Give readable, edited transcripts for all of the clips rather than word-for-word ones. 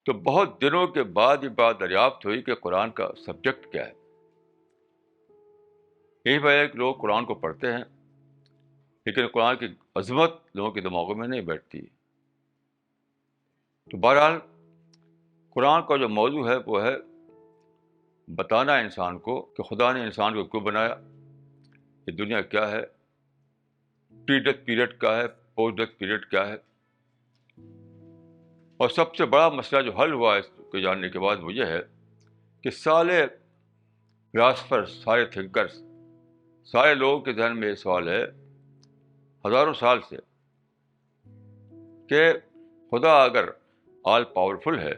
تو بہت دنوں کے بعد یہ بات دریافت ہوئی کہ قرآن کا سبجیکٹ کیا ہے. یہی وجہ ہے کہ لوگ قرآن کو پڑھتے ہیں لیکن قرآن کی عظمت لوگوں کے دماغوں میں نہیں بیٹھتی. تو بہرحال قرآن کا جو موضوع ہے وہ ہے بتانا انسان کو کہ خدا نے انسان کو کیوں بنایا, یہ دنیا کیا ہے, پری ڈیتھ پیریڈ کیا ہے, پوسٹ ڈیتھ پیریڈ کیا ہے. اور سب سے بڑا مسئلہ جو حل ہوا اس کو جاننے کے بعد وہ یہ ہے کہ سارے فلاسفرز, سارے تھنکرز, سارے لوگوں کے ذہن میں یہ سوال ہے ہزاروں سال سے کہ خدا اگر آل پاورفل ہے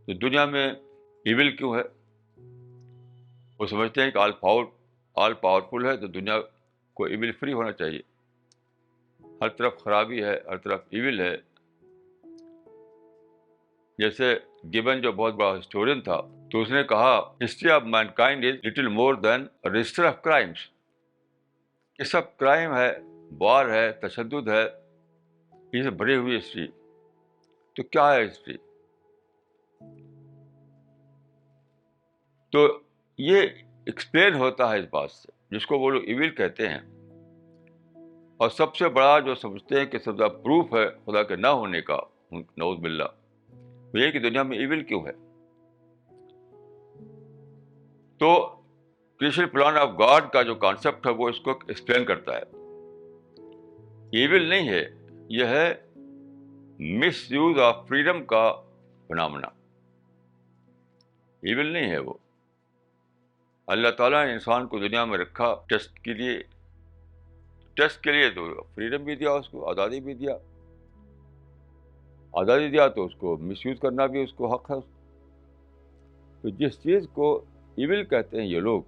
تو دنیا میں ایول کیوں ہے. وہ سمجھتے ہیں کہ آل پاورفل ہے تو دنیا کو ایول فری ہونا چاہیے. ہر طرف خرابی ہے, ہر طرف ایول ہے. جیسے گیبن جو بہت بڑا ہسٹورین تھا تو اس نے کہا history of mankind is little more than register of crimes. یہ سب کرائم ہے, وار ہے, تشدد ہے, یہ سب بھری ہوئی ہسٹری. تو کیا ہے ہسٹری؟ تو یہ ایکسپلین ہوتا ہے اس بات سے جس کو وہ لوگ ایول کہتے ہیں. اور سب سے بڑا جو سمجھتے ہیں کہ سب سے پروف ہے خدا کے نہ ہونے کا, نعوذ باللہ, وہ یہ کہ دنیا میں ایول کیوں ہے. تو کریشن پلان آف گاڈ کا جو کانسیپٹ ہے وہ اس کو ایکسپلین کرتا ہے. ایول نہیں ہے, یہ ہے مس یوز آف فریڈم کا فنامنا. ایول نہیں ہے وہ. اللہ تعالیٰ نے انسان کو دنیا میں رکھا ٹیسٹ کے لیے تو فریڈم بھی دیا, اس کو آزادی بھی دیا. آزادی دیا تو اس کو مس یوز کرنا بھی اس کو حق ہے. تو جس چیز کو ایول کہتے ہیں یہ لوگ,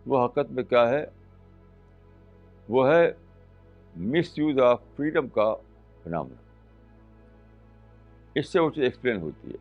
وہ حقیقت میں کیا ہے؟ وہ ہے مس یوز آف فریڈم کا فنامنا. اس سے اسے ایکسپلین ہوتی ہے.